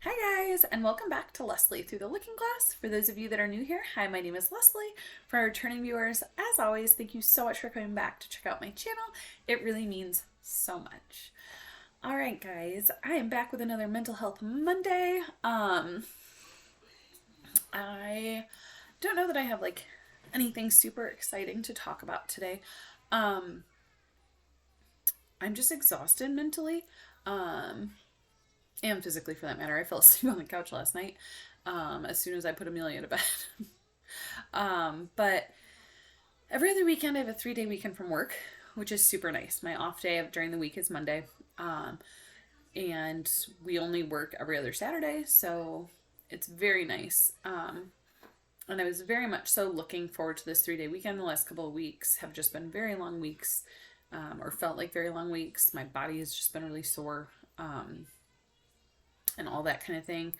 Hi guys, and welcome back to Leslie Through the Looking Glass. For those of you that are new here, hi, my name is Leslie. For our returning viewers, as always, thank you so much for coming back to check out my channel. It really means so much. All right, guys, I am back with another Mental Health Monday. I don't know that I have like anything super exciting to talk about today. Um, I'm just exhausted mentally. And physically for that matter. I fell asleep on the couch last night as soon as I put Amelia to bed. But every other weekend, I have a 3-day weekend from work, which is super nice. My off day during the week is Monday. And we only work every other Saturday, so it's very nice. And I was very much so looking forward to this 3-day weekend. The last couple of weeks have just been very long weeks, or felt like very long weeks. My body has just been really sore. And all that kind of thing.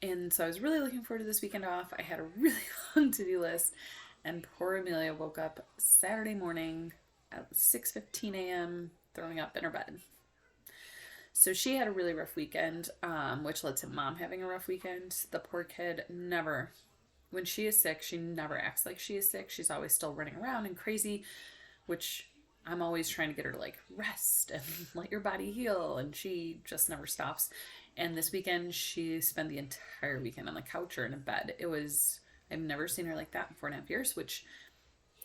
And so I was really looking forward to this weekend off. I had a really long to-do list, and poor Amelia woke up Saturday morning at 6:15 a.m. throwing up in her bed. So she had a really rough weekend, which led to mom having a rough weekend. The poor kid never, when she is sick, she never acts like she is sick. She's always still running around and crazy, which I'm always trying to get her to like rest and let your body heal, and she just never stops. And this weekend, she spent the entire weekend on the couch or in a bed. I've never seen her like that in 4.5 years, which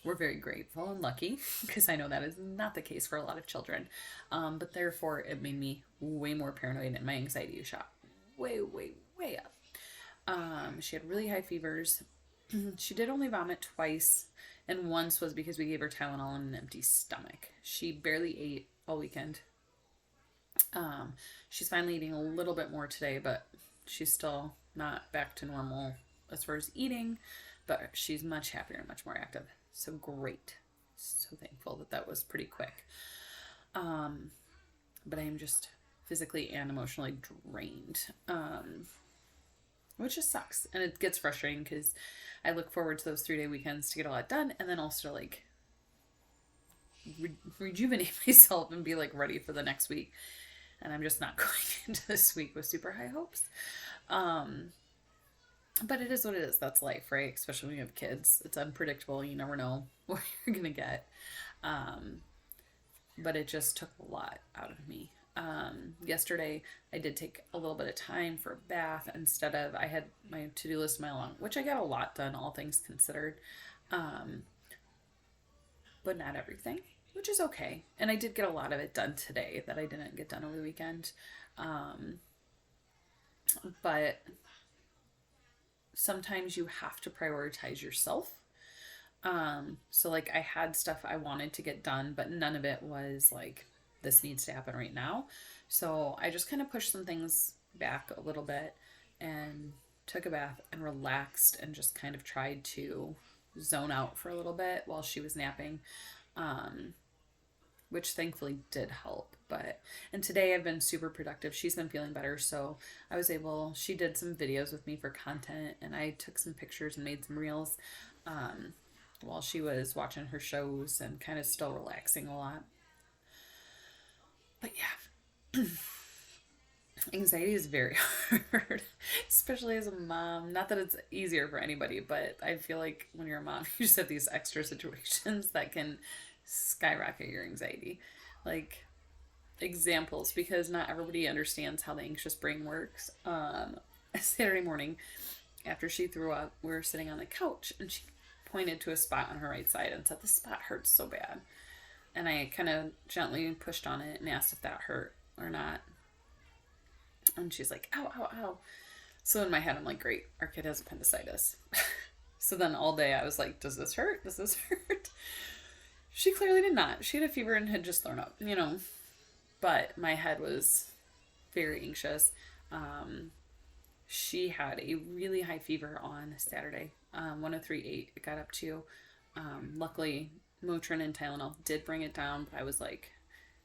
we're very grateful and lucky because I know that is not the case for a lot of children. But therefore, it made me way more paranoid, and my anxiety shot way, way, way up. She had really high fevers. She did only vomit twice, and once was because we gave her Tylenol on an empty stomach. She barely ate all weekend. She's finally eating a little bit more today, but she's still not back to normal as far as eating, but she's much happier and much more active. So great. So thankful that that was pretty quick. But I am just physically and emotionally drained. Which just sucks. And it gets frustrating because I look forward to those 3-day weekends to get a lot done, and then also like rejuvenate myself and be like ready for the next week. And I'm just not going into this week with super high hopes. But it is what it is. That's life, right? Especially when you have kids. It's unpredictable. You never know what you're going to get. But it just took a lot out of me. Yesterday I did take a little bit of time for a bath instead of, I had my to-do list mile long, which I got a lot done, all things considered. But not everything, which is okay. And I did get a lot of it done today that I didn't get done over the weekend. But sometimes you have to prioritize yourself. So like I had stuff I wanted to get done, but none of it was like, this needs to happen right now. So I just kind of pushed some things back a little bit and took a bath and relaxed and just kind of tried to zone out for a little bit while she was napping, which thankfully did help. And today I've been super productive. She's been feeling better, so she did some videos with me for content, and I took some pictures and made some reels while she was watching her shows and kind of still relaxing a lot. But yeah, anxiety is very hard, especially as a mom. Not that it's easier for anybody, but I feel like when you're a mom, you just have these extra situations that can skyrocket your anxiety. Like examples, because not everybody understands how the anxious brain works. Saturday morning, after she threw up, we were sitting on the couch, and she pointed to a spot on her right side and said, "This spot hurts so bad." And I kind of gently pushed on it and asked if that hurt or not. And she's like, "Ow, ow, ow." So in my head, I'm like, great, our kid has appendicitis. So then all day I was like, does this hurt? Does this hurt? She clearly did not. She had a fever and had just thrown up, But my head was very anxious. She had a really high fever on Saturday, 103.8 it got up to. Luckily, Motrin and Tylenol did bring it down, but I was like,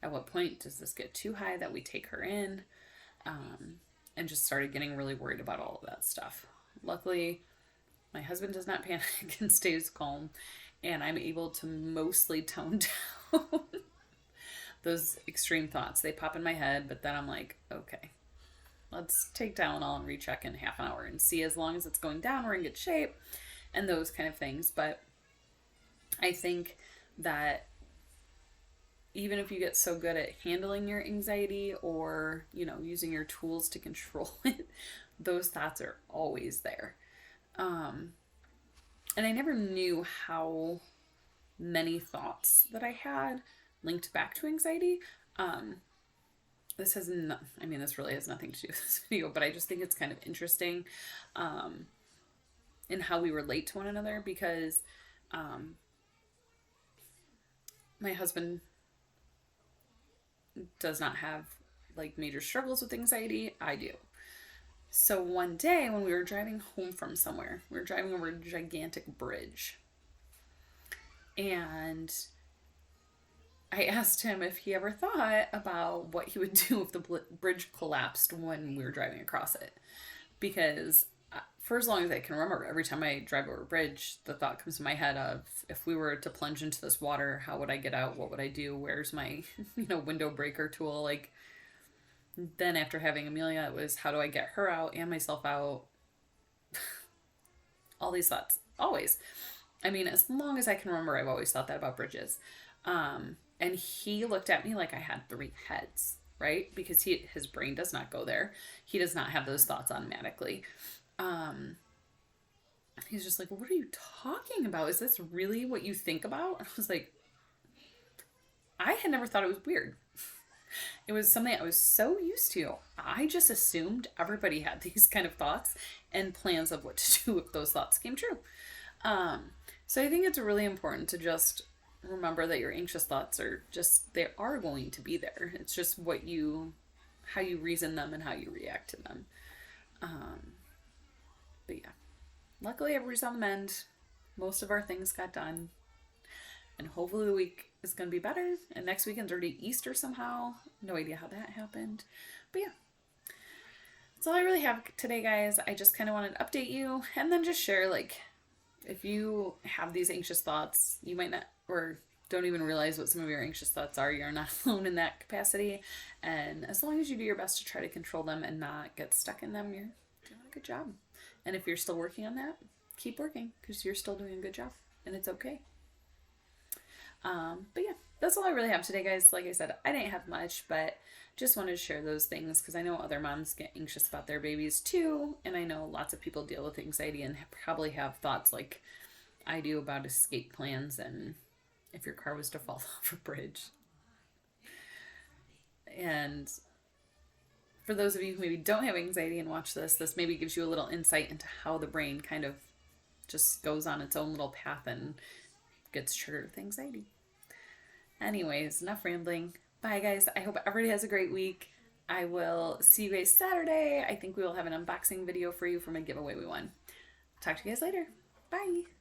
at what point does this get too high that we take her in? And just started getting really worried about all of that stuff. Luckily, my husband does not panic and stays calm, and I'm able to mostly tone down those extreme thoughts. They pop in my head, but then I'm like, okay, let's take Tylenol and recheck in half an hour and see, as long as it's going down, we're in good shape, and those kind of things. But I think that even if you get so good at handling your anxiety, or, you know, using your tools to control it, those thoughts are always there. And I never knew how many thoughts that I had linked back to anxiety. This has no, I mean, this really has nothing to do with this video, but I just think it's kind of interesting in how we relate to one another, because my husband does not have like major struggles with anxiety. I do. So one day when we were driving home from somewhere, we were driving over a gigantic bridge, and I asked him if he ever thought about what he would do if the bridge collapsed when we were driving across it. Because for as long as I can remember, every time I drive over a bridge, the thought comes to my head of, if we were to plunge into this water, how would I get out? What would I do? Where's my, window breaker tool? Like, then after having Amelia, it was, how do I get her out and myself out? All these thoughts, always. I mean, as long as I can remember, I've always thought that about bridges. And he looked at me like I had 3 heads, right? Because his brain does not go there. He does not have those thoughts automatically. He's just like, what are you talking about? Is this really what you think about? I was like, I had never thought it was weird. It was something I was so used to. I just assumed everybody had these kind of thoughts and plans of what to do if those thoughts came true. So I think it's really important to just remember that your anxious thoughts are just, they are going to be there. It's just how you reason them and how you react to them. But yeah, luckily everybody's on the mend. Most of our things got done, and hopefully the week is going to be better. And next weekend's already Easter somehow. No idea how that happened. But yeah, that's all I really have today, guys. I just kind of wanted to update you and then just share, like, if you have these anxious thoughts, you might not, or don't even realize what some of your anxious thoughts are. You're not alone in that capacity. And as long as you do your best to try to control them and not get stuck in them, you're doing a good job. And if you're still working on that, keep working, because you're still doing a good job, and it's okay. But yeah, that's all I really have today, guys. Like I said, I didn't have much, but just wanted to share those things because I know other moms get anxious about their babies too. And I know lots of people deal with anxiety and probably have thoughts like I do about escape plans and if your car was to fall off a bridge. And for those of you who maybe don't have anxiety and watch this maybe gives you a little insight into how the brain kind of just goes on its own little path and gets triggered with anxiety. Anyways, enough rambling. Bye, guys. I hope everybody has a great week. I will see you guys Saturday. I think we will have an unboxing video for you from a giveaway we won. Talk to you guys later. Bye.